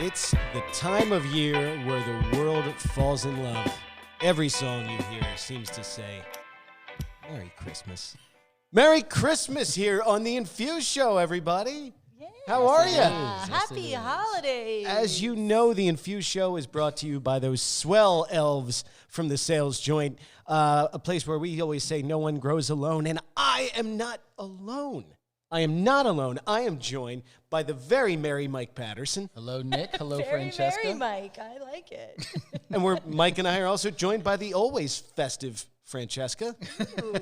It's the time of year where the world falls in love. Every song you hear seems to say, Merry Christmas. Merry Christmas here on the Infused Show, everybody. Yes. How are you? Happy holidays. As you know, the Infused Show is brought to you by those swell elves from the sales joint, a place where we always say no one grows alone, and I am not alone. I am not alone. I am joined by the very merry Mike Patterson. Hello, Nick. Hello, Very Francesca. merry, Mike. I like it. And Mike and I are also joined by the always festive Francesca. Ooh.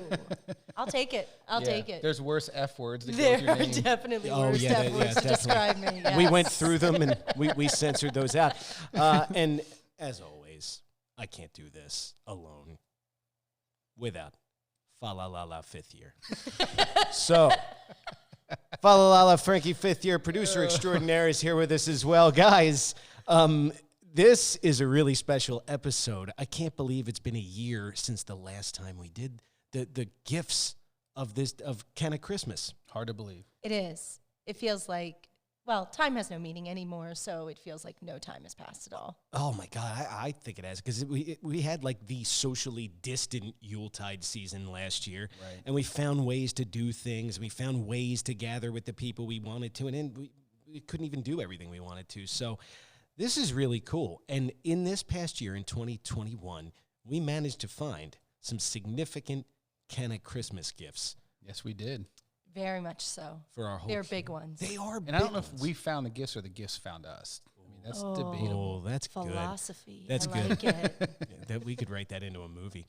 I'll take it. I'll take it. There's worse F words that go There with your are name. definitely Oh, worse yeah, words to definitely. describe me. Yes. We went through them and we censored those out. And as always, I can't do this alone without Fa La La La fifth year. So, Fa La La La Frankie fifth year producer extraordinaire is here with us as well. Guys, this is a really special episode. I can't believe it's been a year since the last time we did the gifts of CannaChristmas. Hard to believe. It is. It feels like, well, time has no meaning anymore, so it feels like no time has passed at all. Oh my God, I think it has, because we had like the socially distant Yuletide season last year, Right. and we found ways to do things. We found ways to gather with the people we wanted to, and then we couldn't even do everything we wanted to. So this is really cool. And in this past year, in 2021, we managed to find some significant CannaChristmas gifts Yes, we did. Very much so. for our whole. They're big ones. They are big And I don't know ones. if we found the gifts or the gifts found us. I mean, that's Oh. debatable. Oh, that's good. Philosophy. That's I good. like it. Yeah, that we could write that into a movie,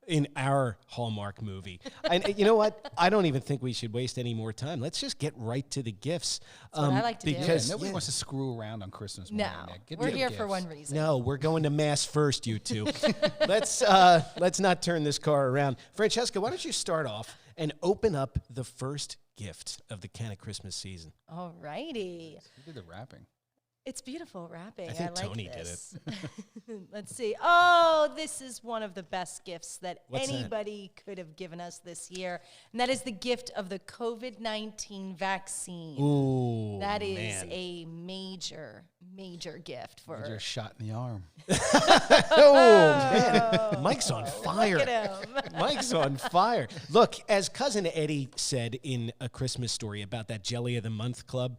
in our Hallmark movie. And you know what? I don't even think we should waste any more time. Let's just get right to the gifts. That's what I like to do. Yeah, because nobody wants to screw around on Christmas morning. No, Nick. Get we're to the here for gifts. one reason. No, we're going to mass first, you two. Let's not turn this car around. Francesca, why don't you start off and open up the first gift of the CannaChristmas season? All righty. You did the wrapping. It's beautiful wrapping. I think like Tony did this. Let's see. Oh, this is one of the best gifts that What's that? anybody could have given us this year. And that is the gift of the COVID-19 vaccine. Ooh, That is man. a major, major gift for You're shot in the arm. Oh, man. Mike's on fire. Look at him. Mike's on fire. Look, as Cousin Eddie said in A Christmas Story about that Jelly of the Month Club,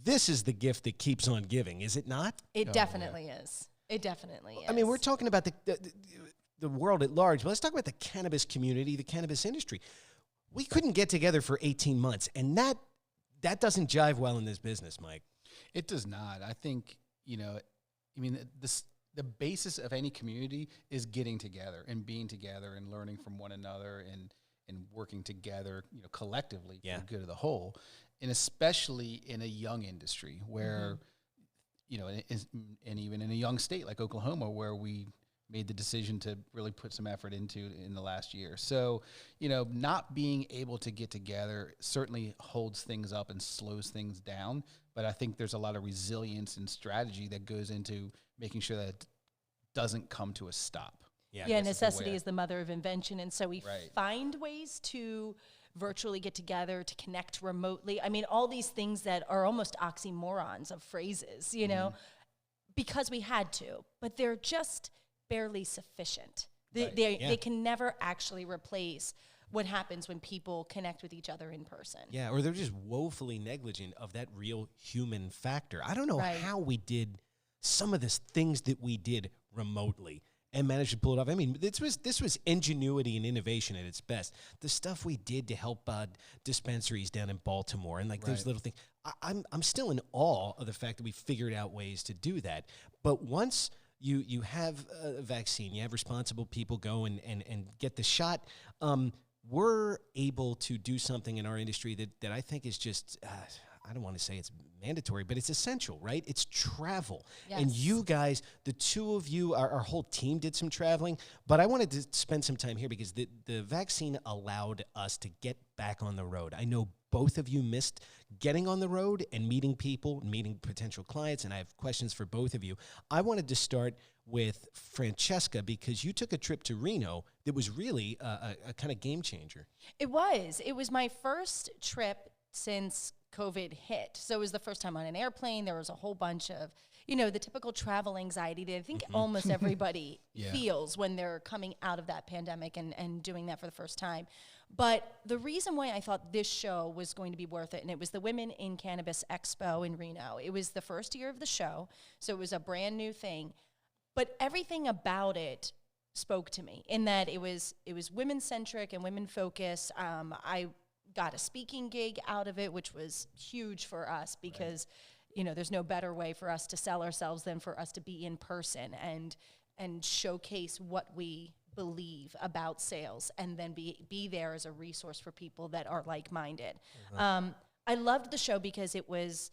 this is the gift that keeps on giving, is it not? It definitely is. It definitely is. I mean, we're talking about the world at large, but let's talk about the cannabis community, the cannabis industry. We couldn't get together for 18 months, and that doesn't jive well in this business, Mike. It does not. I think, the basis of any community is getting together and being together and learning from one another and working together, collectively Yeah. for the good of the whole. And especially in a young industry where, and even in a young state like Oklahoma, where we made the decision to really put some effort into in the last year. So, not being able to get together certainly holds things up and slows things down. But I think there's a lot of resilience and strategy that goes into making sure that it doesn't come to a stop. Yeah, I guess is the necessity way is the mother of invention. And so we Right. find ways to virtually get together, to connect remotely. I mean, all these things that are almost oxymorons of phrases, because we had to, but they're just barely sufficient. Right. Yeah. They can never actually replace what happens when people connect with each other in person. Yeah, or they're just woefully negligent of that real human factor. I don't know Right. how we did some of the things that we did remotely and managed to pull it off. I mean, this was ingenuity and innovation at its best. The stuff we did to help dispensaries down in Baltimore and like those Right. little things. I'm still in awe of the fact that we figured out ways to do that. But once you have a vaccine, you have responsible people go and get the shot, we're able to do something in our industry that I think is just, I don't want to say it's mandatory, but it's essential, right? It's travel. And Yes. you guys, the two of you, our whole team did some traveling, but I wanted to spend some time here because the vaccine allowed us to get back on the road. I know both of you missed getting on the road and meeting people, meeting potential clients, and I have questions for both of you. I wanted to start with Francesca because you took a trip to Reno that was really a kind of game changer. It was my first trip since COVID hit. So it was the first time on an airplane. There was a whole bunch of, the typical travel anxiety that I think almost everybody feels when they're coming out of that pandemic and doing that for the first time. But the reason why I thought this show was going to be worth it, and it was the Women in Cannabis Expo in Reno. It was the first year of the show, so it was a brand new thing. But everything about it spoke to me in that it was women-centric and women-focused. I got a speaking gig out of it, which was huge for us because, there's no better way for us to sell ourselves than for us to be in person and showcase what we believe about sales and then be there as a resource for people that are like-minded. I loved the show because it was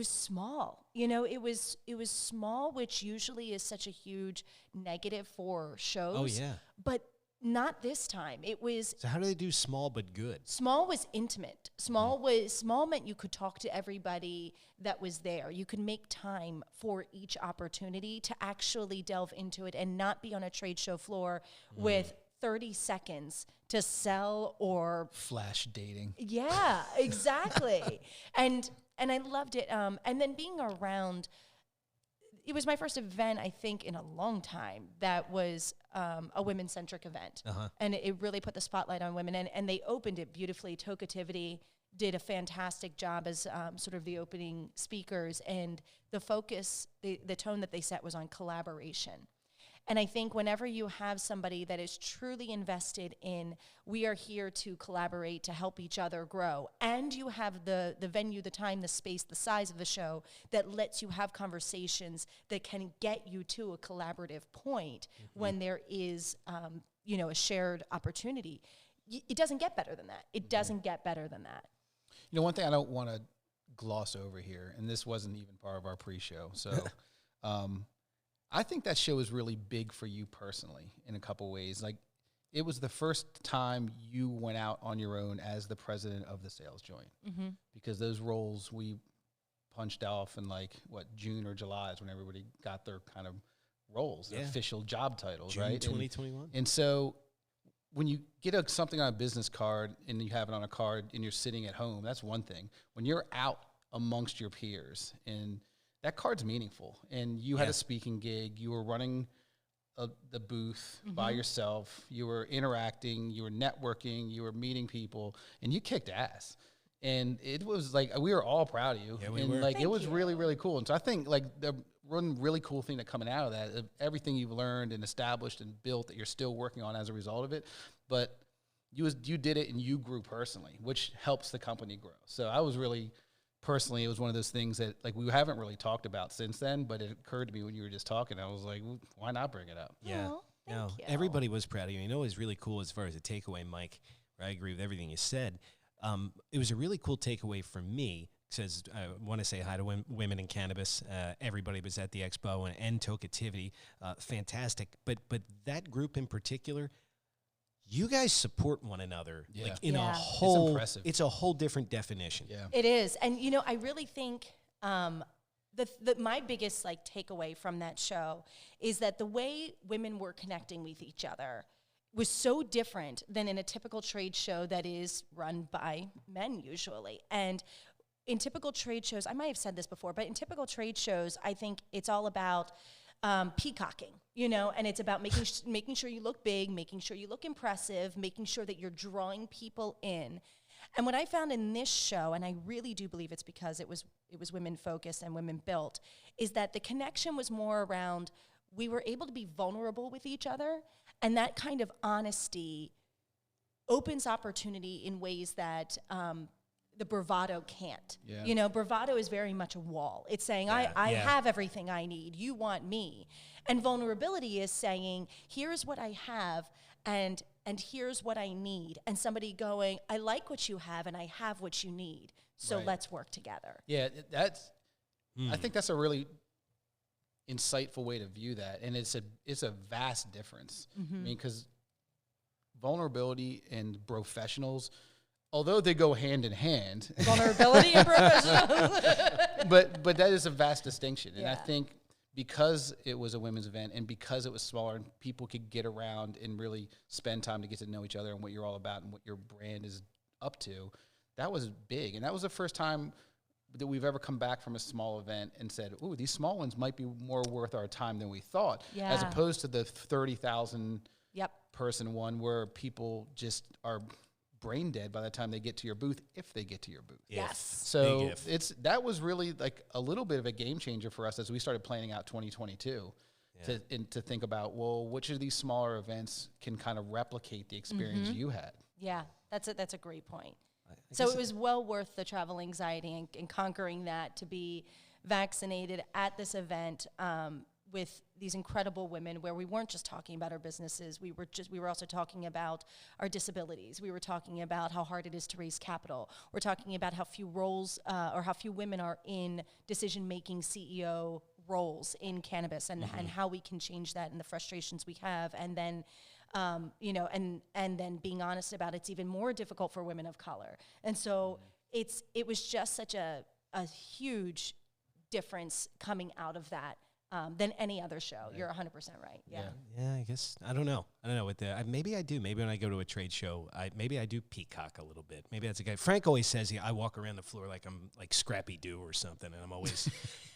small. It was small, which usually is such a huge negative for shows. Oh, yeah. But not this time. It was... So how do they do small but good? Small was intimate. Small meant you could talk to everybody that was there. You could make time for each opportunity to actually delve into it and not be on a trade show floor with 30 seconds to sell or... Flash dating. Yeah, exactly. And I loved it. And then being around... It was my first event, I think, in a long time that was a women-centric event. And it really put the spotlight on women. And they opened it beautifully. Tokativity did a fantastic job as sort of the opening speakers. And the focus, the tone that they set was on collaboration. And I think whenever you have somebody that is truly invested in, we are here to collaborate, to help each other grow, and you have the venue, the time, the space, the size of the show that lets you have conversations that can get you to a collaborative point when there is, a shared opportunity. It doesn't get better than that. It doesn't get better than that. One thing I don't want to gloss over here, and this wasn't even part of our pre-show, so... I think that show is really big for you personally in a couple ways. Like, it was the first time you went out on your own as the president of the sales joint, because those roles we punched off in June or July is when everybody got their kind of roles, their official job titles, June right? 2021. And so when you get something on a business card and you have it on a card and you're sitting at home, that's one thing. When you're out amongst your peers and that card's meaningful, and you had a speaking gig, you were running the booth by yourself, you were interacting, you were networking, you were meeting people, and you kicked ass. And it was we were all proud of you. Yeah, we and were. it was really, really cool. And so I think the one really cool thing that coming out of that, everything you've learned and established and built that you're still working on as a result of it, but you did it and you grew personally, which helps the company grow. So I was really... Personally, it was one of those things that we haven't really talked about since then, but it occurred to me when you were just talking. I was like, well, why not bring it up? Yeah. Thank you. Everybody was proud of you. It was really cool as far as a takeaway, Mike. I agree with everything you said. It was a really cool takeaway for me because I want to say hi to women in cannabis. Everybody was at the expo and Tokativity. Fantastic. But that group in particular, you guys support one another in a whole. It's impressive. It's a whole different definition. Yeah, it is, and I really think my biggest takeaway from that show is that the way women were connecting with each other was so different than in a typical trade show that is run by men usually. And in typical trade shows, I might have said this before, but in typical trade shows, I think it's all about peacocking, and it's about making sure you look big, making sure you look impressive, making sure that you're drawing people in. And what I found in this show, and I really do believe it's because it was women focused and women built, is that the connection was more around we were able to be vulnerable with each other, and that kind of honesty opens opportunity in ways that the bravado can't. Yeah. Bravado is very much a wall. It's saying, I have everything I need. You want me. And vulnerability is saying, here's what I have and here's what I need. And somebody going, I like what you have and I have what you need. So let's work together. Yeah, I think that's a really insightful way to view that. And it's a vast difference. I mean, because vulnerability and professionals, although they go hand in hand, vulnerability and professionals, but that is a vast distinction. And Yeah. I think because it was a women's event and because it was smaller and people could get around and really spend time to get to know each other and what you're all about and what your brand is up to, that was big. And that was the first time that we've ever come back from a small event and said, ooh, these small ones might be more worth our time than we thought, as opposed to the 30,000 person one where people just are brain dead by the time they get to your booth, if they get to your booth. Yes. So that was really like a little bit of a game changer for us as we started planning out 2022 to think about, well, which of these smaller events can kind of replicate the experience you had. Yeah, that's a great point. So it was well worth the travel anxiety and conquering that to be vaccinated at this event with these incredible women, where we weren't just talking about our businesses. We were also talking about our disabilities. We were talking about how hard it is to raise capital. We're talking about how few roles or how few women are in decision-making CEO roles in cannabis, and how we can change that and the frustrations we have, and then and then being honest about it's even more difficult for women of color. And so it was just such a huge difference coming out of that than any other show. Right. You're 100% right. Yeah. I guess I don't know what maybe I do. Maybe when I go to a trade show, maybe I do peacock a little bit. Maybe that's a guy. Frank always says I walk around the floor like I'm like Scrappy Doo or something, and I'm always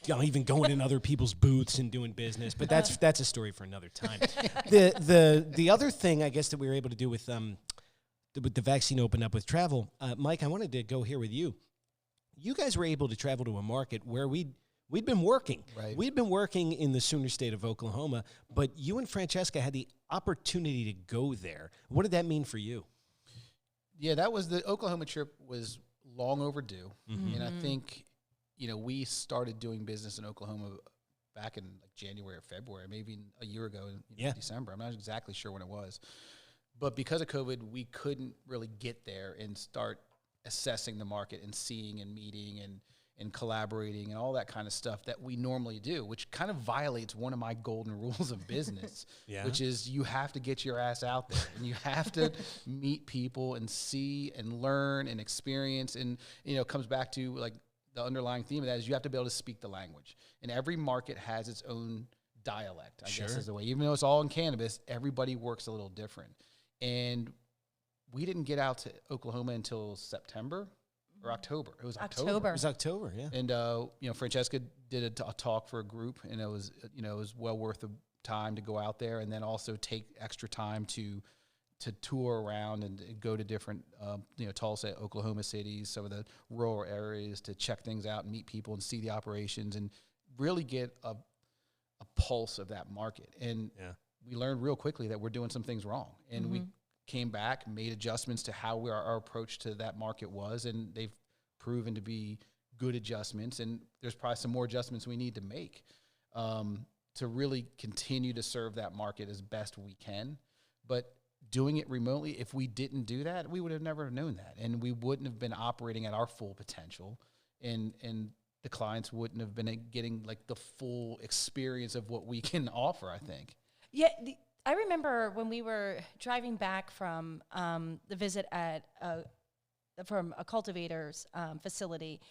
even going in other people's booths and doing business. But that's a story for another time. The other thing I guess that we were able to do with the vaccine open up with travel, Mike, I wanted to go here with you. You guys were able to travel to a market where we'd been working. Right. We'd been working in the Sooner State of Oklahoma, but you and Francesca had the opportunity to go there. What did that mean for you? Yeah, that was the Oklahoma trip was long overdue. And I think, we started doing business in Oklahoma back in like January or February, maybe a year ago in December. I'm not exactly sure when it was. But because of COVID, we couldn't really get there and start assessing the market and seeing and meeting and collaborating and all that kind of stuff that we normally do, which kind of violates one of my golden rules of business, which is you have to get your ass out there and you have to meet people and see and learn and experience. And, it comes back to like the underlying theme of that is you have to be able to speak the language. And every market has its own dialect, I guess is the way. Even though it's all in cannabis, everybody works a little different. And we didn't get out to Oklahoma until September. Or October. It was October. It was October, yeah. And Francesca did a talk for a group, and it was well worth the time to go out there, and then also take extra time to tour around and go to different Tulsa, Oklahoma cities, some of the rural areas to check things out and meet people and see the operations and really get a pulse of that market. And we learned real quickly that we're doing some things wrong, and we came back, made adjustments to how our approach to that market was, and they've proven to be good adjustments. And there's probably some more adjustments we need to make to really continue to serve that market as best we can. But doing it remotely, if we didn't do that, we would have never known that, and we wouldn't have been operating at our full potential, and the clients wouldn't have been getting like the full experience of what we can offer, I think. Yeah. I remember when we were driving back from the visit from a cultivator's facility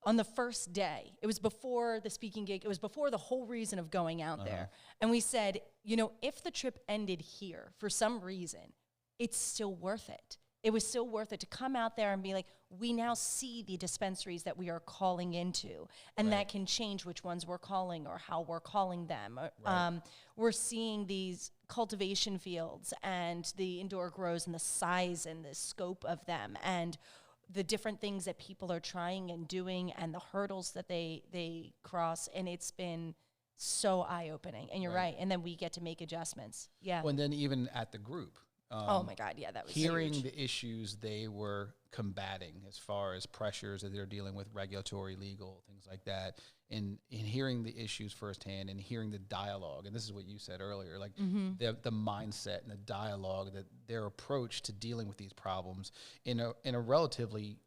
on the first day. It was before the speaking gig. It was before the whole reason of going out there. And we said, if the trip ended here for some reason, it's still worth it. It was still worth it to come out there and be like, we now see the dispensaries that we are calling into, and that can change which ones we're calling or how we're calling them. We're seeing these cultivation fields and the indoor grows and the size and the scope of them and the different things that people are trying and doing and the hurdles that they cross. And it's been so eye-opening. And you're right. And then we get to make adjustments. Yeah. Well, and then even at the group. Oh my God, yeah, that was hearing huge. the issues they were combating as far as pressures that they're dealing with, regulatory, legal, things like that, and hearing the issues firsthand and hearing the dialogue. And this is what you said earlier, like the mindset and the dialogue, that their approach to dealing with these problems in a relatively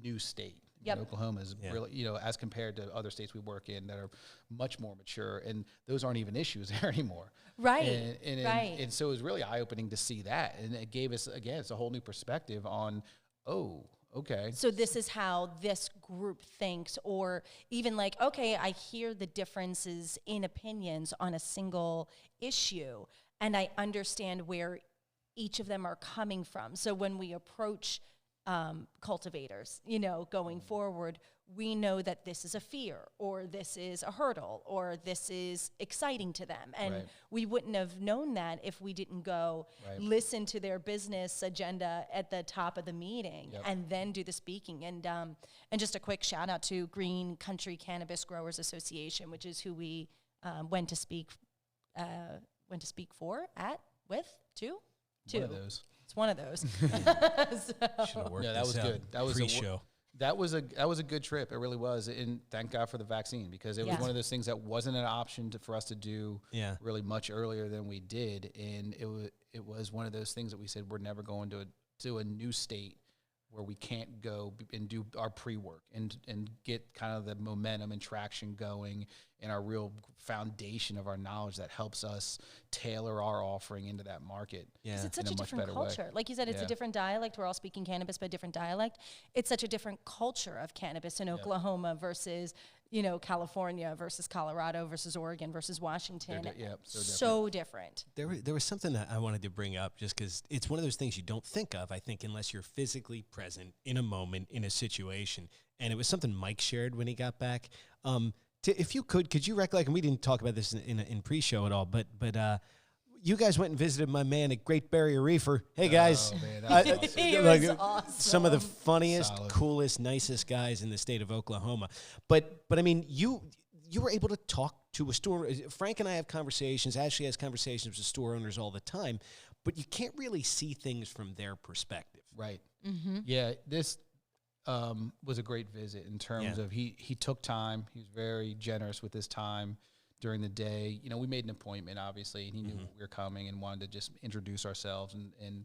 new state. Oklahoma is really, as compared to other states we work in that are much more mature, and those aren't even issues there anymore. Right. And so it was really eye-opening to see that. And it gave us, again, it's a whole new perspective on, okay. So this is how this group thinks, or even like, okay, I hear the differences in opinions on a single issue, and I understand where each of them are coming from. So when we approach cultivators, you know, going forward. We know that this is a fear, or this is a hurdle, or this is exciting to them. And Right. we wouldn't have known that if we didn't go Right. listen to their business agenda at the top of the meeting Yep. and then do the speaking. And just a quick shout out to Green Country Cannabis Growers Association, which is who we went to speak for, at, with, to? One of those. It's one of those. Should have worked Yeah, that was this out. good. That was Pre-show. That was a good trip. It really was, and thank God for the vaccine, because it was Yeah. one of those things that wasn't an option for us to do Yeah. really much earlier than we did, and it was one of those things that we said we're never going to a new state where we can't go and do our pre-work and get kind of the momentum and traction going and our real foundation of our knowledge that helps us tailor our offering into that market. Yeah. It's in such a much different better way. culture. Like you said, it's Yeah. a different dialect. We're all speaking cannabis, but a different dialect. It's such a different culture of cannabis in Oklahoma versus, you know, California versus Colorado versus Oregon versus Washington. So different. There was something that I wanted to bring up, just because it's one of those things you don't think of, I think, unless you're physically present in a moment, in a situation. And it was something Mike shared when he got back. If you could you recollect, and we didn't talk about this in pre-show at all, but you guys went and visited my man at Great Barrier Reefer. Hey, guys. Oh, man, that was awesome. He like, was awesome. Some of the funniest, Solid. coolest, nicest guys in the state of Oklahoma. But I mean, you were able to talk to a store. Frank and I have conversations. Ashley has conversations with store owners all the time, but you can't really see things from their perspective. Right. Mm-hmm. Yeah, this was a great visit in terms Yeah. of he took time. He was very generous with his time during the day. You know, we made an appointment, obviously, and he knew we were coming and wanted to just introduce ourselves and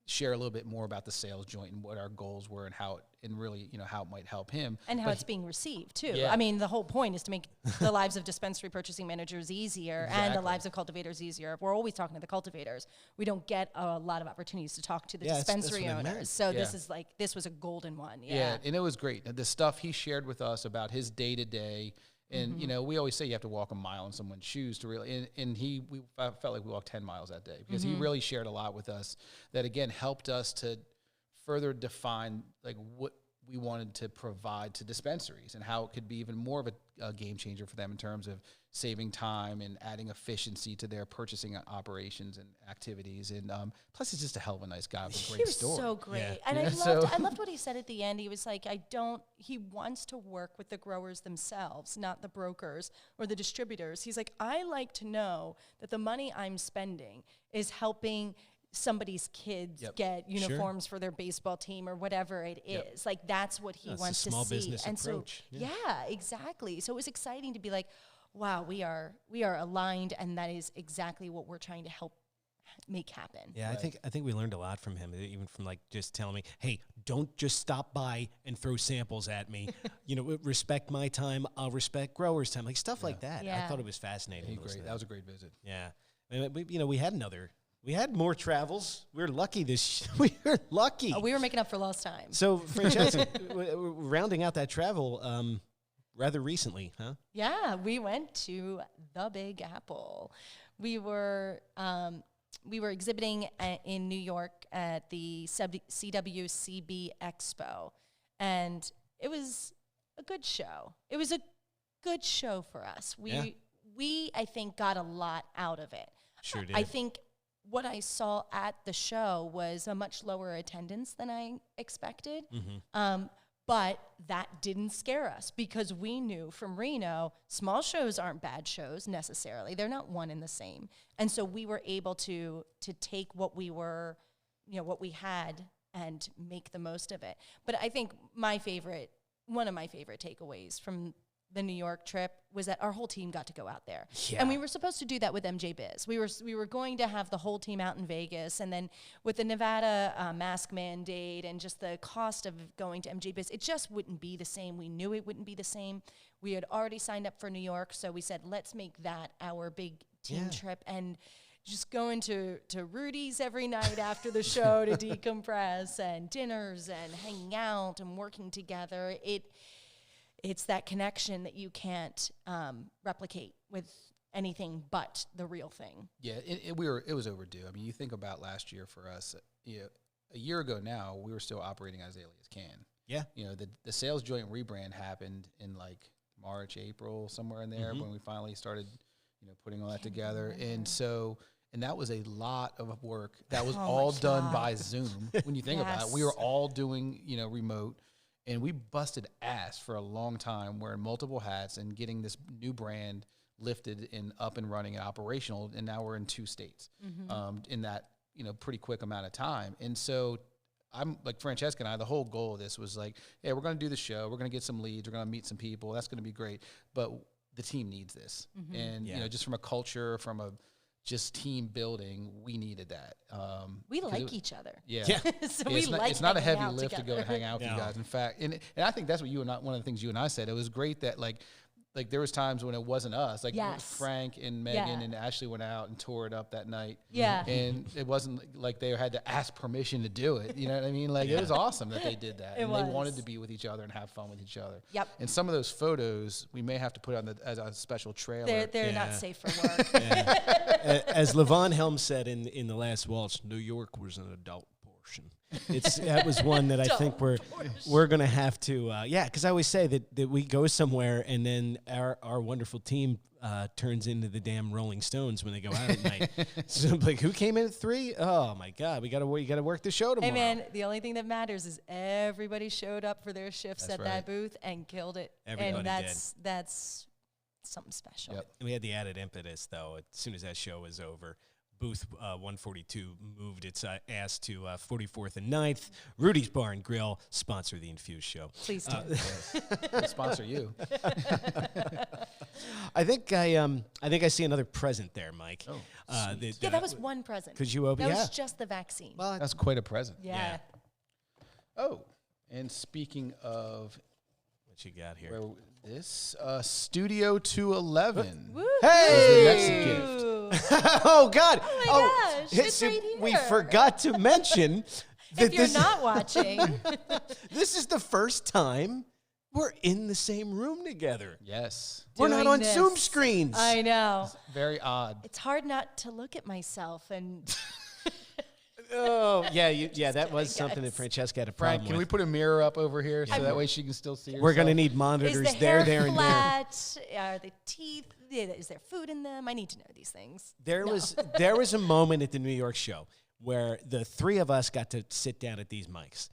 share a little bit more about the sales joint and what our goals were and how it, and really, you know, how it might help him. And how But it's being received, too. Yeah. I mean, the whole point is to make the lives of dispensary purchasing managers easier and the Exactly. lives of cultivators easier. We're always talking to the cultivators. We don't get a lot of opportunities to talk to the Yeah, that's dispensary what I meant. owners. So this Yeah. is like, this was a golden one. Yeah, and it was great. The stuff he shared with us about his day-to-day, and, you know, we always say you have to walk a mile in someone's shoes to really, and I felt like we walked 10 miles that day, because he really shared a lot with us that, again, helped us to further define, like, what we wanted to provide to dispensaries and how it could be even more of a game changer for them in terms of saving time and adding efficiency to their purchasing operations and activities. And plus, he's just a hell of a nice guy with a He great was store. so great. Yeah. And Yeah, I so- loved what he said at the end. He was like, he wants to work with the growers themselves, not the brokers or the distributors. He's like, I like to know that the money I'm spending is helping somebody's kids Yep. get uniforms for their baseball team or whatever it is. Like, that's what he That's the wants small to see. business And approach. so, yeah, exactly. So it was exciting to be like, wow, we are aligned, and that is exactly what we're trying to help make happen. Yeah, Right. I think we learned a lot from him, even from like just telling me, hey, don't just stop by and throw samples at me. You know, respect my time. I'll respect growers' time. Like stuff like that. I Yeah. thought it was fascinating. He to listen great. to. That was a great visit. Yeah. And we had more travels. We were lucky we were lucky. We were making up for lost time. So, Francesca, rounding out that travel rather recently, huh? Yeah, we went to the Big Apple. We were exhibiting in New York at the CWCB Expo, and it was a good show. It was a good show for us. We I think got a lot out of it. Sure did. I think what I saw at the show was a much lower attendance than I expected. But that didn't scare us, because we knew from Reno, small shows aren't bad shows necessarily. They're not one and the same. And so we were able to take what we were, what we had, and make the most of it. But I think one of my favorite takeaways from the New York trip was that our whole team got to go out there. Yeah. And we were supposed to do that with MJ Biz. We were going to have the whole team out in Vegas, and then with the Nevada mask mandate and just the cost of going to MJ Biz, it just wouldn't be the same. We knew it wouldn't be the same. We had already signed up for New York, so we said, let's make that our big team trip, and just going to Rudy's every night after the show to decompress, and dinners and hanging out and working together. It's that connection that you can't replicate with anything but the real thing. Yeah, it was overdue. I mean, you think about last year for us, a year ago now, we were still operating as Alias Can. Yeah. You know, the sales joint rebrand happened in like March, April, somewhere in there when we finally started, you know, putting all that together. And so, and that was a lot of work. That was all done by Zoom. When you think about it, we were all doing, you know, remote, and we busted ass for a long time wearing multiple hats and getting this new brand lifted and up and running and operational. And now we're in 2 states in that, you know, pretty quick amount of time. And so I'm like Francesca and I, the whole goal of this was like, hey, we're going to do the show. We're going to get some leads. We're going to meet some people. That's going to be great. But the team needs this. And, you know, just from a culture, from a just team building, we needed that. We like each other. Yeah. So we like it's not a heavy out lift together. to go and hang out with you guys. In fact, and I think that's what you and I, one of the things you and I said, it was great that like there was times when it wasn't us, like Frank and Megan and Ashley went out and tore it up that night. Yeah. And it wasn't like they had to ask permission to do it. You know what I mean? Like it was awesome that they did that. They wanted to be with each other and have fun with each other. Yep. And some of those photos we may have to put on as a special trailer. They're not safe for work. As Levon Helm said in the last waltz, New York was an adult portion. That was one that I think we're gonna have to because I always say that we go somewhere and then our wonderful team turns into the damn Rolling Stones when they go out at night. So I'm like, who came in at 3? Oh my God, you gotta work the show tomorrow. Hey man, the only thing that matters is everybody showed up for their shifts at that booth and killed it. Everybody and that's something special. Yep. And we had the added impetus though. As soon as that show was over, booth 142 moved its ass to 44th and 9th. Rudy's Bar and Grill sponsor the Infused Show. Please do. We'll sponsor you. I think I see another present there, Mike. Oh, That was one present. Could you open? That was just the vaccine. Well, that's quite a present. Yeah. Oh, and speaking of what you got here? This Studio 211. Woo! Hey! Is the next gift. Oh God! Oh my gosh! It's right here. We forgot to mention that if you're not watching, this is the first time we're in the same room together. Yes. We're not on this. Zoom screens. I know. It's very odd. It's hard not to look at myself and. Oh yeah, that was something that guys. Francesca had a problem Frank, can we with. put a mirror up over here so that way she can still see herself? We're gonna need Is monitors the there, hair and there. flat? Are the teeth? Is there food in them? I need to know these things. There was a moment at the New York show where the 3 of us got to sit down at these mics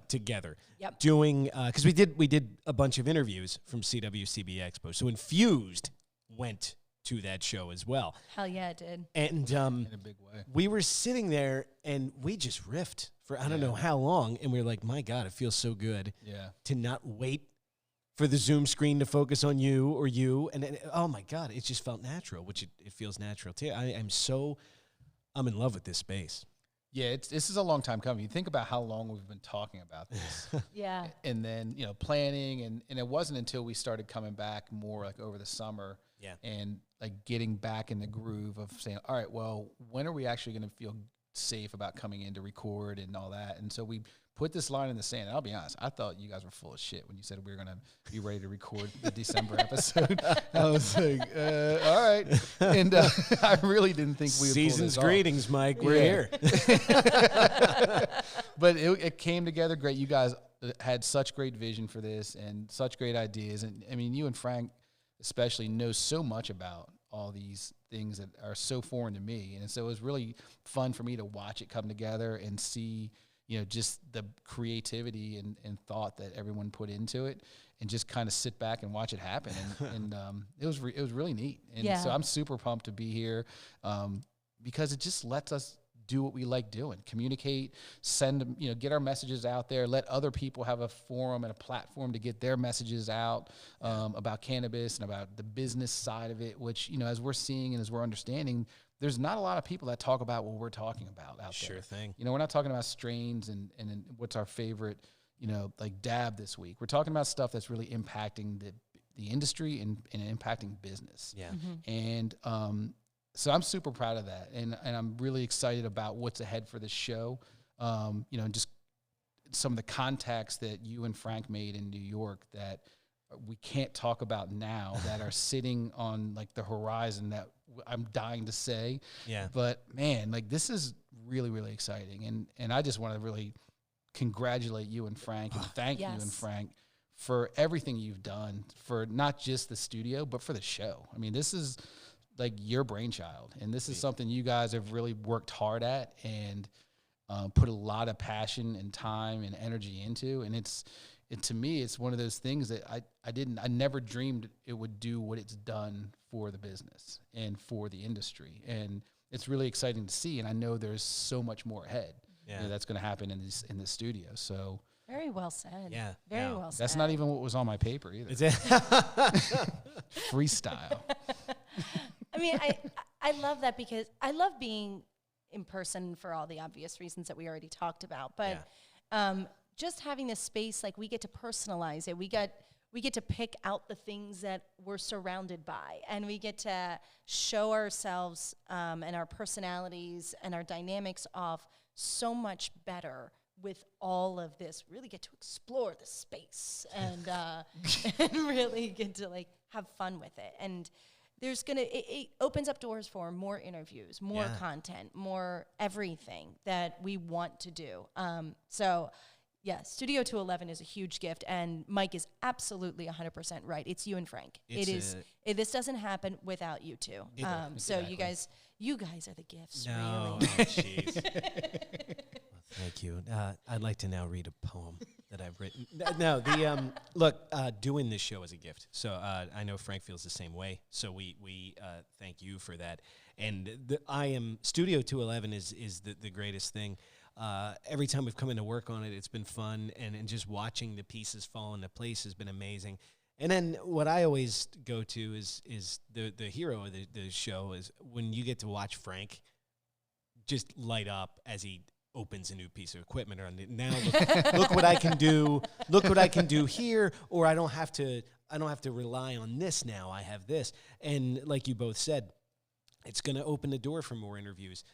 together, doing because we did a bunch of interviews from CBD Expo. So Infused went to that show as well. Hell yeah, it did. And in a big way. we were sitting there and we just riffed for I don't know how long, and we were like, my God, it feels so good to not wait for the Zoom screen to focus on you or you. And oh my God, it just felt natural, which it feels natural too. I'm in love with this space. Yeah, this is a long time coming. You think about how long we've been talking about this. Yeah. And then, you know, planning, and it wasn't until we started coming back more like over the summer and like getting back in the groove of saying, all right, well, when are we actually going to feel safe about coming in to record and all that? And so we put this line in the sand. I'll be honest, I thought you guys were full of shit when you said we were going to be ready to record the December episode. I was like, all right. And I really didn't think we would Season's pull this greetings, off. Mike. We're here. But it came together great. You guys had such great vision for this and such great ideas. And I mean, you and Frank especially know so much about all these things that are so foreign to me. And so it was really fun for me to watch it come together and see, you know, just the creativity and thought that everyone put into it, and just kind of sit back and watch it happen. And it was really neat. And so I'm super pumped to be here because it just lets us do what we like doing, communicate, send, you know, get our messages out there, let other people have a forum and a platform to get their messages out about cannabis and about the business side of it, which, you know, as we're seeing and as we're understanding, there's not a lot of people that talk about what we're talking about out there. Sure thing. You know, we're not talking about strains and what's our favorite, you know, like dab this week. We're talking about stuff that's really impacting the industry and impacting business. Yeah. And so I'm super proud of that, and I'm really excited about what's ahead for this show. You know, just some of the contacts that you and Frank made in New York that we can't talk about now that are sitting on like the horizon that I'm dying to say. Yeah. But man, like this is really, really exciting. And I just want to really congratulate you and Frank and thank you and Yes. Frank for everything you've done for not just the studio, but for the show. I mean, this is like your brainchild, and this is something you guys have really worked hard at and put a lot of passion and time and energy into. And to me, it's one of those things that I never dreamed it would do what it's done for the business and for the industry. And it's really exciting to see. And I know there's so much more ahead that's going to happen in this studio. So Very well said. Yeah. Very well said. that's not even what was on my paper either. Is it? Freestyle. I mean, I love that because I love being in person for all the obvious reasons that we already talked about. But just having this space, like we get to personalize it. We get to pick out the things that we're surrounded by, and we get to show ourselves and our personalities and our dynamics off so much better with all of this. Really get to explore the space and and really get to like have fun with it. And there's it opens up doors for more interviews, more content, more everything that we want to do. So yeah, Studio 211 is a huge gift, and Mike is absolutely 100% right. It's you and Frank. This doesn't happen without you two. So Exactly. you guys are the gifts, No. really. Oh, jeez. Well, thank you. I'd like to now read a poem that I've written. No, look, doing this show is a gift. So I know Frank feels the same way. So we thank you for that. And Studio 211 is the greatest thing. Every time we've come in to work on it, it's been fun, and just watching the pieces fall into place has been amazing. And then what I always go to is the hero of the show is when you get to watch Frank just light up as he opens a new piece of equipment, or now look what I can do. Look what I can do here, or I don't have to rely on this now. I have this, and like you both said, it's going to open the door for more interviews.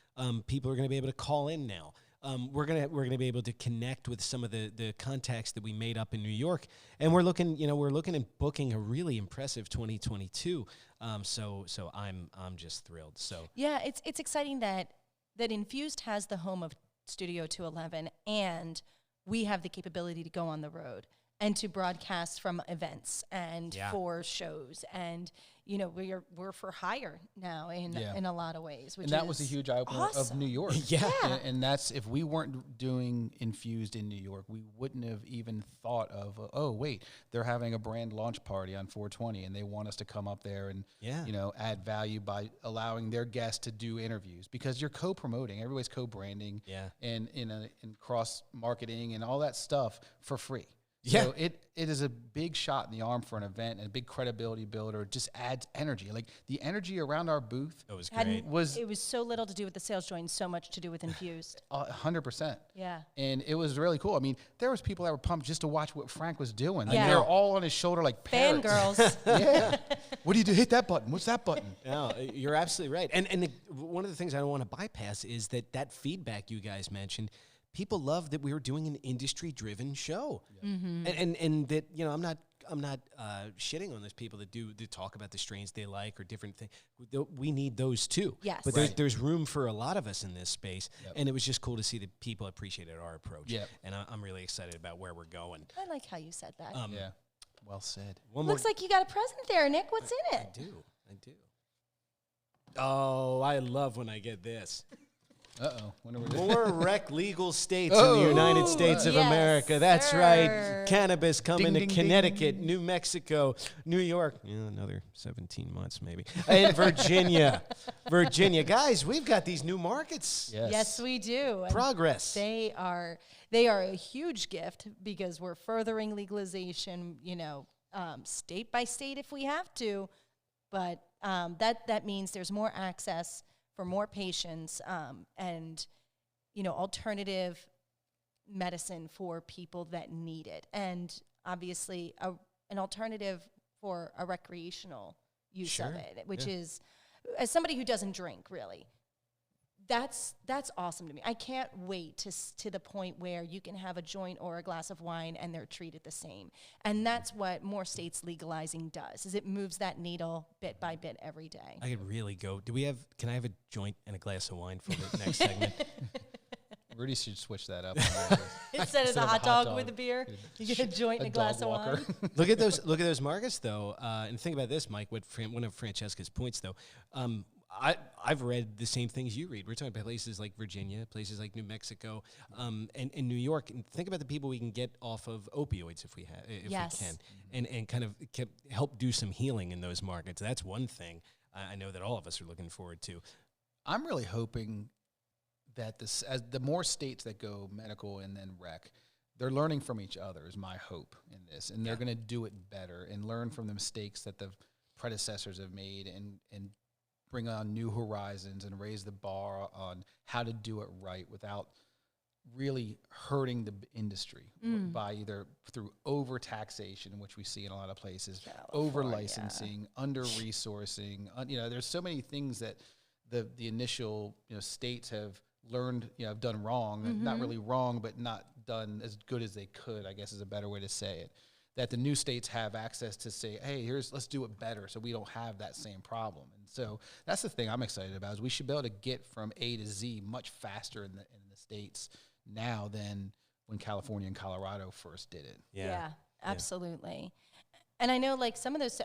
People are going to be able to call in now. We're gonna be able to connect with some of the contacts that we made up in New York, and we're looking at booking a really impressive 2022. So I'm just thrilled. So Yeah, it's exciting that Infused has the home of Studio 211, and we have the capability to go on the road and to broadcast from events and for shows, and we're for hire now in a lot of ways. Which And that was a huge eye-opener awesome. of New York. Yeah. And that's, if we weren't doing Infused in New York, we wouldn't have even thought of, oh, wait, they're having a brand launch party on 420, and they want us to come up there and, add value by allowing their guests to do interviews, because you're co-promoting. Everybody's co-branding and in cross-marketing and all that stuff for free. Yeah. So it is a big shot in the arm for an event and a big credibility builder. It just adds energy. Like the energy around our booth it was great. It was so little to do with the sales joint, so much to do with Infused. 100%. Yeah. And it was really cool. I mean, there was people that were pumped just to watch what Frank was doing. Like Yeah. they were all on his shoulder like parrots. Fangirls. Yeah. What do you do? Hit that button. What's that button? No, you're absolutely right. And one of the things I don't want to bypass is that feedback you guys mentioned. People love that we were doing an industry-driven show, and that I'm not shitting on those people that talk about the strains they like or different things. We need those too. Yes. But there's room for a lot of us in this space, and it was just cool to see that people appreciated our approach. Yep. And I'm really excited about where we're going. I like how you said that. Yeah. Well said. Looks like you got a present there, Nick. What's in it? I do. Oh, I love when I get this. Uh-oh. When are we doing? More rec legal states in the United States of Yes, America. That's sir. right. Cannabis coming Ding, to ding, Connecticut, New Mexico, New York. Another 17 months maybe. And Virginia. Virginia. Guys, we've got these new markets. Yes, we do. And Progress. They are a huge gift because we're furthering legalization, state by state if we have to. But that means there's more access for more patients and, alternative medicine for people that need it. And obviously an alternative for a recreational use of it, which is, as somebody who doesn't drink really, that's awesome to me. I can't wait to the point where you can have a joint or a glass of wine and they're treated the same. And that's what more states legalizing does, is it moves that needle bit by bit every day. I could really go. Can I have a joint and a glass of wine for the next segment? Rudy should switch that up. Instead of the hot dog with a beer, you get a joint and a glass of wine. Look at those markets, though, and think about this, Mike. One of Francesca's points, though. I've read the same things you read. We're talking about places like Virginia, places like New Mexico, and New York. And think about the people we can get off of opioids if we can, and kind of help do some healing in those markets. That's one thing I know that all of us are looking forward to. I'm really hoping that as the more states that go medical and then rec, they're learning from each other is my hope in this, and they're going to do it better and learn from the mistakes that the predecessors have made and bring on new horizons and raise the bar on how to do it right without really hurting the industry by either through over taxation, which we see in a lot of places, over licensing, under resourcing. There's so many things that the initial states have learned, have done wrong, not really wrong, but not done as good as they could, I guess is a better way to say it. That the new states have access to say, hey, let's do it better so we don't have that same problem. And so that's the thing I'm excited about, is we should be able to get from A to Z much faster in the states now than when California and Colorado first did it. Yeah, absolutely. And I know like some of those,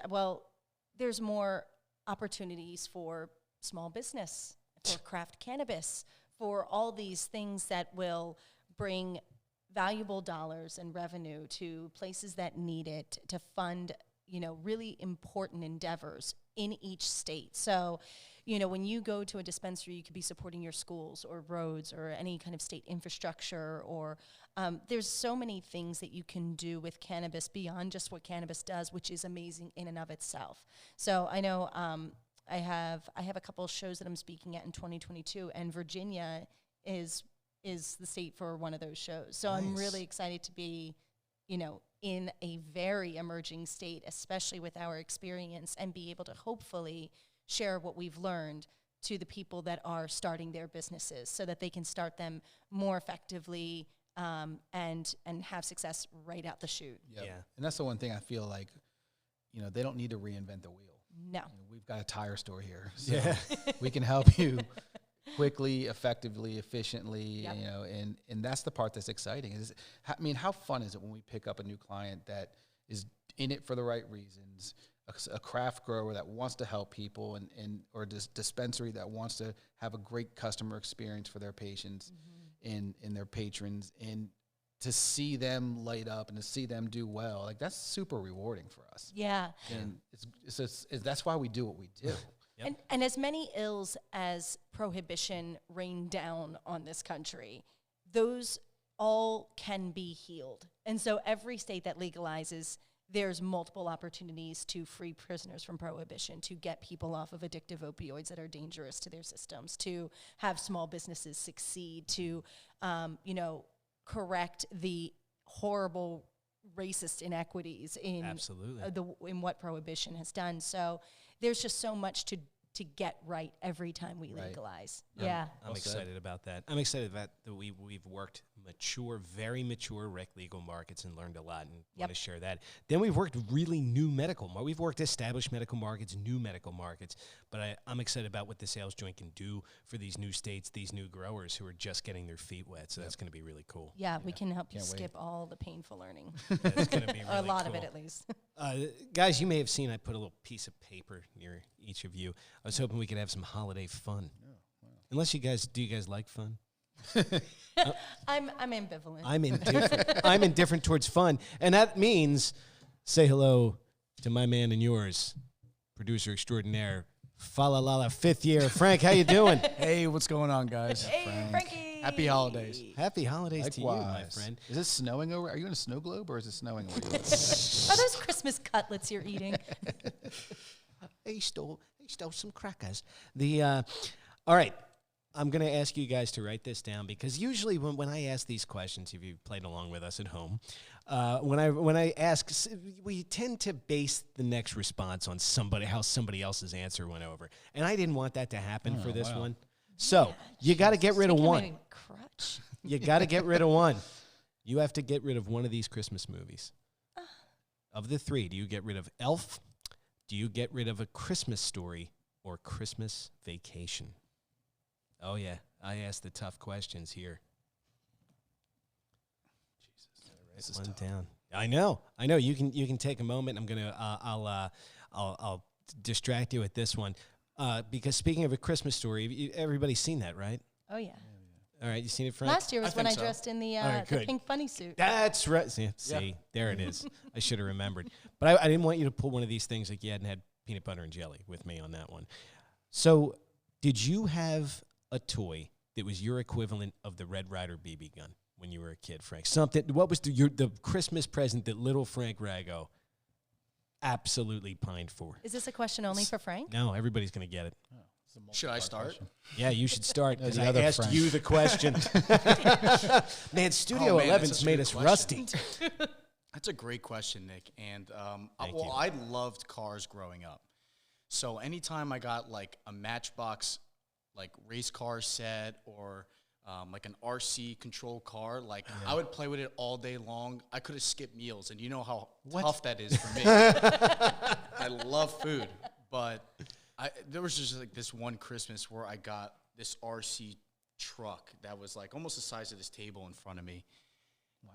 there's more opportunities for small business, for craft cannabis, for all these things that will bring valuable dollars and revenue to places that need it to fund, really important endeavors in each state. So, when you go to a dispensary, you could be supporting your schools or roads or any kind of state infrastructure, or there's so many things that you can do with cannabis beyond just what cannabis does, which is amazing in and of itself. So I know I have a couple of shows that I'm speaking at in 2022, and Virginia is the state for one of those shows. So nice. I'm really excited to be, in a very emerging state, especially with our experience, and be able to hopefully share what we've learned to the people that are starting their businesses so that they can start them more effectively and have success right out the chute. Yep. Yeah. And that's the one thing I feel like, they don't need to reinvent the wheel. No. We've got a tire store here. So we can help you quickly, effectively, efficiently, and that's the part that's exciting. How fun is it when we pick up a new client that is in it for the right reasons, a craft grower that wants to help people, or a dispensary that wants to have a great customer experience for their patients and their patrons, and to see them light up and to see them do well, like that's super rewarding for us. Yeah. And that's why we do what we do. Yep. And as many ills as prohibition rain down on this country, those all can be healed. And so every state that legalizes, there's multiple opportunities to free prisoners from prohibition, to get people off of addictive opioids that are dangerous to their systems, to have small businesses succeed, to, correct the horrible racist inequities in in what prohibition has done. So there's just so much to get right every time we legalize. Yeah. I'm excited about that. I'm excited that we've worked very mature rec legal markets and learned a lot, and want to share that. Then we've worked really new medical markets. We've worked established medical markets, new medical markets, but I'm excited about what the sales joint can do for these new states, these new growers who are just getting their feet wet. So that's going to be really cool. Yeah, we can help you skip all the painful learning. That's going to be really or a lot cool. of it, at least. Guys, you may have seen I put a little piece of paper near each of you. I was hoping we could have some holiday fun. Oh, wow. Unless do you guys like fun? I'm ambivalent. I'm indifferent. I'm indifferent towards fun, and that means say hello to my man and yours, producer extraordinaire, Falalala, 5th year. Frank, how you doing? Hey, what's going on, guys? Hey, Frankie. Happy holidays. Happy holidays to you, my friend. Is it snowing over? Are you in a snow globe, or is it snowing over you? Are those Christmas cutlets you're eating? He stole some crackers. All right. I'm going to ask you guys to write this down, because usually when I ask these questions, if you've played along with us at home, when I ask, we tend to base the next response on how somebody else's answer went over. And I didn't want that to happen for this one. So you got to get rid of Take him one. in a crutch. You got to get rid of one. You have to get rid of one of these Christmas movies. Of the three, do you get rid of Elf? Do you get rid of A Christmas Story or Christmas Vacation? Oh, yeah. I asked the tough questions here. Jesus. Write one down. I know. You can take a moment. I'm gonna. I'll distract you with this one. Because speaking of A Christmas Story, everybody's seen that, right? Oh, yeah. All right, you seen it, Frank? Last year was when I dressed in the, right, the pink bunny suit. That's right. See, there it is. I should have remembered. But I didn't want you to pull one of these things like you hadn't had peanut butter and jelly with me on that one. So, did you have a toy that was your equivalent of the Red Ryder BB gun when you were a kid, Frank? Something. What was the Christmas present that little Frank Rago absolutely pined for? Is this a question only for Frank? No, everybody's going to get it. Should I start? Question. Yeah, you should start because the I other asked Frank. you the question. Man, Studio Oh, man, 11's that's a made good us question. rusty. That's a great question, Nick. And Thank you. I loved cars growing up. So anytime I got like a Matchbox, like race car set or like an RC control car, like I would play with it all day long. I could have skipped meals, and you know how tough that is for me. I love food, but there was just like this one Christmas where I got this RC truck that was like almost the size of this table in front of me,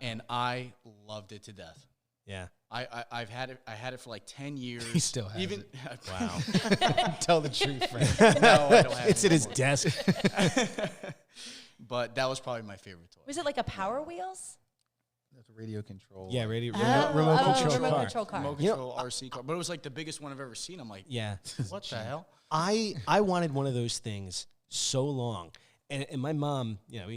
and I loved it to death. Yeah. I've had it. I had it for like 10 years. He still has it. Wow. Tell the truth, Frank. No, I don't have It's it at his anymore. desk. But that was probably my favorite toy. Was it like a Power Wheels? That's a radio control. Yeah, radio, Oh, remote oh, control remote car. control car. Remote You know, control RC car. But it was like the biggest one I've ever seen. I'm like, Yeah. what the hell? I wanted one of those things so long. And my mom, you know,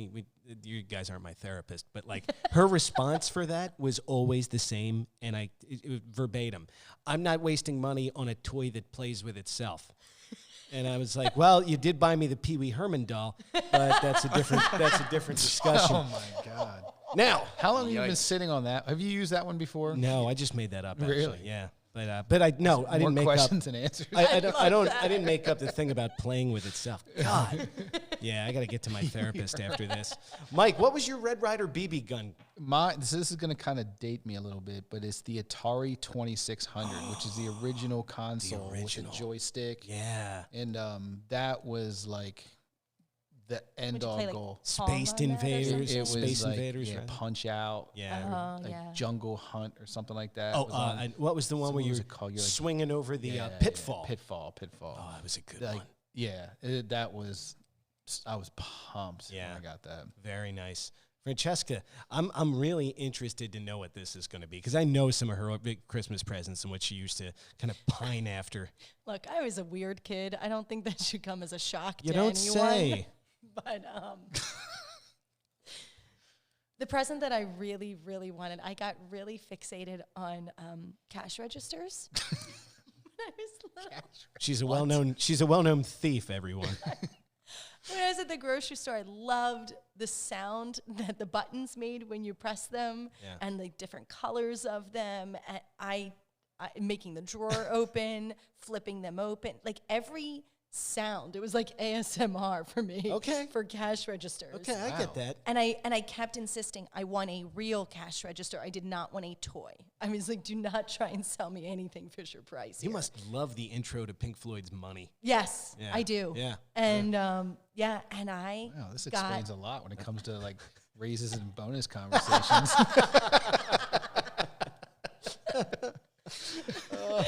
you guys aren't my therapist, but like her response for that was always the same, and it verbatim. I'm not wasting money on a toy that plays with itself. And I was like, well, you did buy me the Pee Wee Herman doll, but that's a different discussion. Oh my God. Now, How long have you been Yikes. sitting on that? Have you used that one before? no, I just made that up. Actually. Really? Yeah. But I didn't More make up. questions and answers. I didn't make up the thing about playing with itself. God. Yeah, I got to get to my therapist after this. Mike, what was your Red Ryder BB gun? This is going to kind of date me a little bit, but it's the Atari 2600, which is the original console original. with a joystick. Yeah. And that was like the end you all play, like, goal. Pong Space on that or Invaders. something? It was Space like, Invaders, yeah, right? Punch Out. Yeah. Oh, Like yeah. Jungle Hunt or something like that. Oh, was on. and what was the one So where what you was were it called? You're like- swinging over the Yeah, pitfall? Pitfall. Oh, that was a good Like, one. yeah, I was pumped Yeah. when I got that. Very nice. Francesca, I'm really interested to know what this is going to be because I know some of her big Christmas presents and what she used to kind of pine after. Look, I was a weird kid. I don't think that should come as a shock You to don't anyone. say. But the present that I really, really wanted, I got really fixated on cash registers. When I was little. She's a well-known thief, everyone. When I was at the grocery store, I loved the sound that the buttons made when you press them, Yeah. and the different colors of them. And I making the drawer open, flipping them open, like every sound. It was like ASMR for me. Okay. For cash registers. Okay, I get that. And I kept insisting I want a real cash register. I did not want a toy. I was like, do not try and sell me anything Fisher Price. You here. must love the intro to Pink Floyd's Money. Yes, Yeah. I do. Yeah. And and I Wow, this got explains a lot when it comes to like raises and bonus conversations.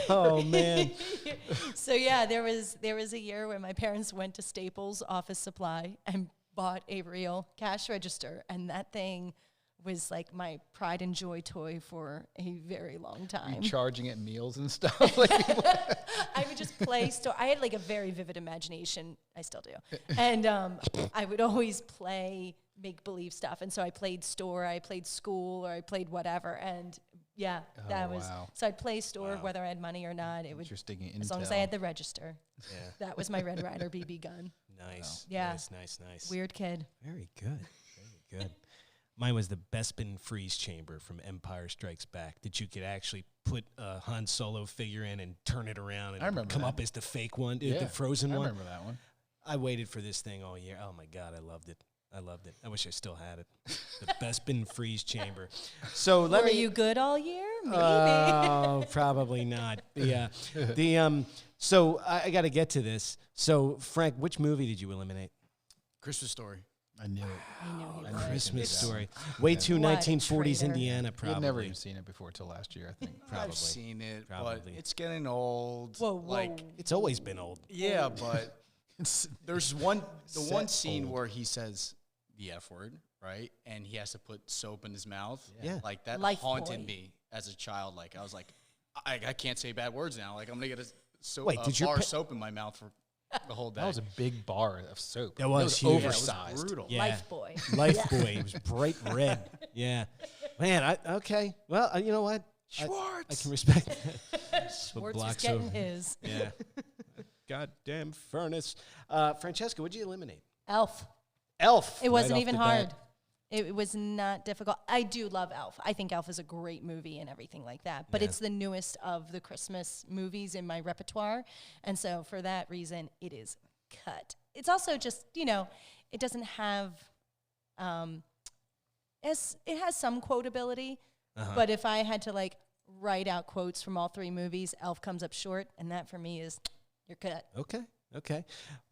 Oh man. So yeah, there was a year where my parents went to Staples Office Supply and bought a real cash register, and that thing was like my pride and joy toy for a very long time. Charging at meals and stuff. Like, I would just play I had like a very vivid imagination. I still do. And I would always play make-believe stuff. And so I played store, I played school, or I played whatever. And yeah, that was, wow. so I'd play store whether I had money or not. It would, interesting intel. as long as I had the register. Yeah. That was my Red Ryder BB gun. Nice. Yeah. Nice. Weird kid. Very good. Very good. Mine was the Bespin freeze chamber from Empire Strikes Back that you could actually put a Han Solo figure in and turn it around and I remember come that. up as the fake one, Yeah, the frozen I one. remember that one. I waited for this thing all year. Oh my God, I loved it. I wish I still had it. The Bespin freeze chamber. So let Were me. you good all year? Maybe. Oh, probably not. Yeah. So I got to get to this. So Frank, which movie did you eliminate? Christmas Story. I knew it. I know he I would. know. Christmas that Story. one. Way Yeah. too What a 1940s traitor. Indiana, We probably. had never even seen it before till last year, I think. Probably. I've seen it, Probably. but it's getting old. Whoa, whoa. Like, It's always been old. yeah, but It's there's the one Set scene old. where he says the F word, right? And he has to put soap in his mouth. Yeah. Like that Life haunted boy. me as a child. Like I was like, I can't say bad words now. Like I'm gonna get Wait, did your bar pa- of soap in my mouth for the whole day. that was a big bar of soap. That was huge. Yeah, it was oversized. brutal. Yeah. Life boy. Life Boy. It was bright red. Yeah. Man, okay. Well, you know what? I can respect that. Schwartz was blocks getting over. his. Yeah. Goddamn furnace. Francesca, what'd you eliminate? Elf. Elf. It wasn't right off even the hard. bat. It was not difficult. I do love Elf. I think Elf is a great movie and everything like that. But Yeah. it's the newest of the Christmas movies in my repertoire. And so for that reason, it is cut. It's also just, it doesn't have, it has some quotability. But if I had to write out quotes from all three movies, Elf comes up short. And that for me is, you're cut. Okay.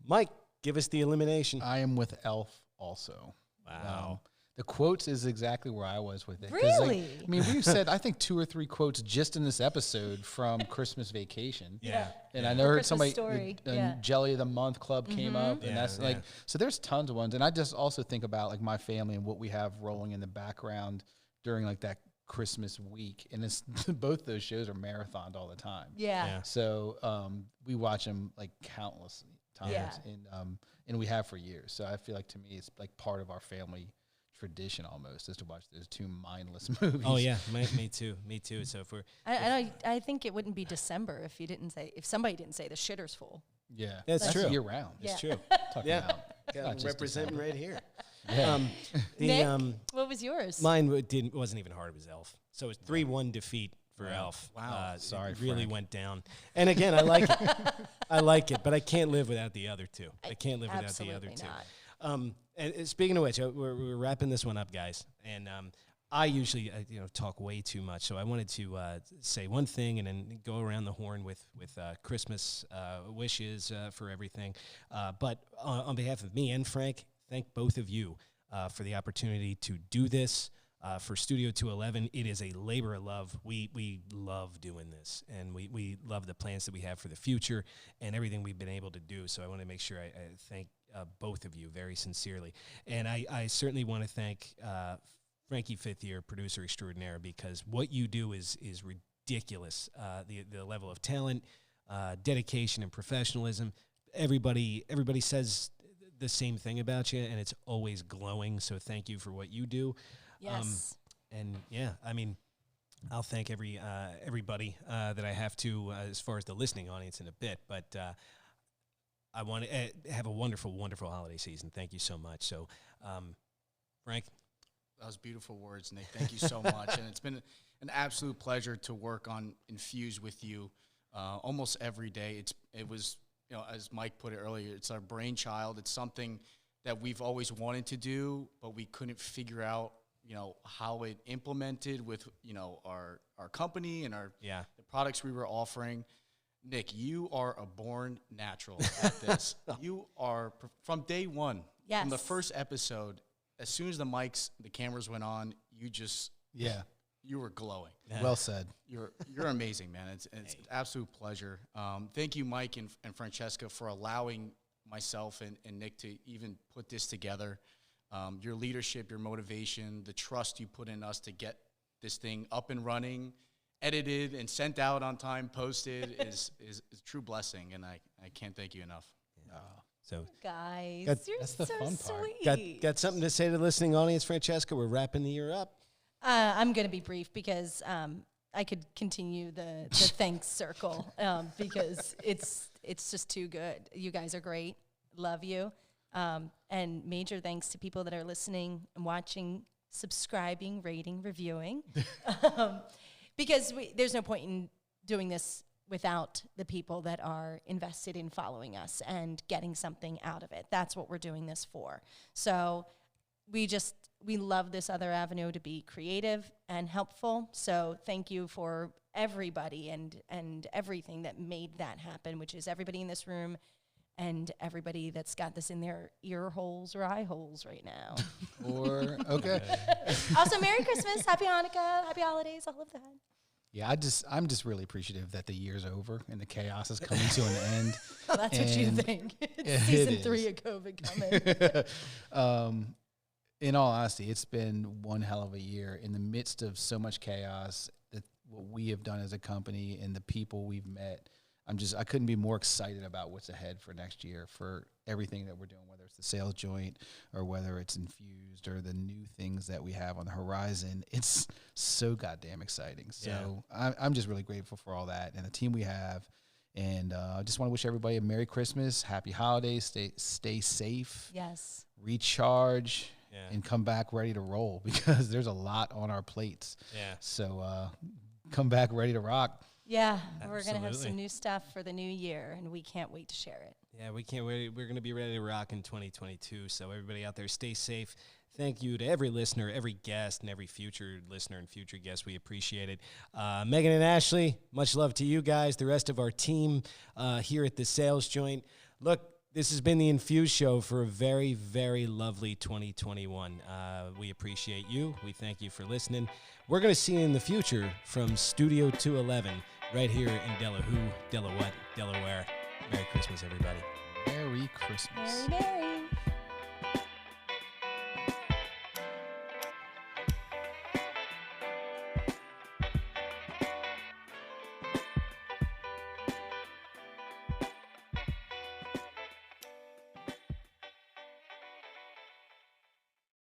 Mike, give us the elimination. I am with Elf also. Wow. The quotes is exactly where I was with it. 'Cause, Really? I mean, we've said, I think 2 or 3 quotes just in this episode from Christmas Vacation. Yeah. And I Or know heard Christmas somebody, Story, the yeah. Jelly of the Month Club came up, and Yeah, that's yeah. so there's tons of ones. And I just also think about my family and what we have rolling in the background during that Christmas week. And it's both those shows are marathoned all the time. Yeah. Yeah. So we watch them countless times, Yeah. and we have for years. So I feel to me it's part of our family tradition almost is to watch those 2 mindless movies. Oh, yeah. Me too. Me too. So if we're. I think it wouldn't be December if somebody didn't say the shitter's full. Yeah, That's true. year round. Yeah. It's true. Talking Yeah. about Got not just representing December. right here. Yeah. Nick, what was yours? Mine wasn't even hard. It was Elf. So it was 3-1 defeat for Elf. Wow. Sorry, it really Frank. went down. And again, I like it. But I can't live without the other two. I can't live without the other Absolutely two. not. And speaking of which, we're wrapping this one up, guys. And I usually talk way too much, so I wanted to say one thing and then go around the horn with Christmas wishes for everything. But on behalf of me and Frank, thank both of you for the opportunity to do this. For Studio 211, it is a labor of love. We love doing this, and we love the plans that we have for the future and everything we've been able to do. So I want to make sure I thank both of you very sincerely. And I certainly want to thank Frankie Fifth Year, producer extraordinaire, because what you do is ridiculous. The level of talent, dedication, and professionalism. Everybody says the same thing about you, and it's always glowing. So thank you for what you do. Yes. And yeah, I mean, I'll thank everybody that I have to as far as the listening audience in a bit, but I want to have a wonderful, wonderful holiday season. Thank you so much. So, Frank? That was beautiful words, Nick. Thank you so much. And it's been an absolute pleasure to work on Infused with you almost every day. It was, as Mike put it earlier, it's our brainchild. It's something that we've always wanted to do, but we couldn't figure out, how it implemented with, our company and the products we were offering. Nick, you are a born natural at this. You are, from day one, from the Yes. first episode, as soon as the cameras went on, you were glowing. Well said. You're amazing, man. It's an absolute pleasure. Thank you, Mike and Francesca, for allowing myself and Nick to even put this together. Your leadership, your motivation, the trust you put in us to get this thing up and running, edited and sent out on time, posted is a true blessing, and I can't thank you enough. So, Guys, That- you're that's the so fun part. sweet. got something to say to the listening audience, Francesca? We're wrapping the year up. I'm going to be brief because I could continue the thanks circle because it's just too good. You guys are great. Love you. And major thanks to people that are listening and watching, subscribing, rating, reviewing. Because there's no point in doing this without the people that are invested in following us and getting something out of it. That's what we're doing this for. So we love this other avenue to be creative and helpful. So thank you for everybody and everything that made that happen, which is everybody in this room and everybody that's got this in their ear holes or eye holes right now. Or, okay. Also, Merry Christmas, Happy Hanukkah, Happy Holidays, all of that. Yeah, I'm just really appreciative that the year's over and the chaos is coming to an end. Well, that's what you think. It's season 3 of COVID coming. In all honesty, it's been one hell of a year in the midst of so much chaos. What we have done as a company and the people we've met, I couldn't be more excited about what's ahead for next year, for everything that we're doing, whether it's the sales joint or whether it's Infused or the new things that we have on the horizon. It's so goddamn exciting. So I'm just really grateful for all that and the team we have. And I just want to wish everybody a Merry Christmas, Happy Holidays, stay safe, Yes. recharge, and come back ready to roll because there's a lot on our plates. Yeah. So come back ready to rock. Yeah, we're going to have Absolutely. some new stuff for the new year, and we can't wait to share it. Yeah, we can't wait. We're going to be ready to rock in 2022. So everybody out there, stay safe. Thank you to every listener, every guest, and every future listener and future guest. We appreciate it. Megan and Ashley, much love to you guys, the rest of our team here at the Sales Joint. Look, this has been the Infused Show for a very, very lovely 2021. We appreciate you. We thank you for listening. We're going to see you in the future from Studio 211 right here in Delahoo, Delaware. Merry Christmas, everybody. Merry Christmas. Merry, Merry.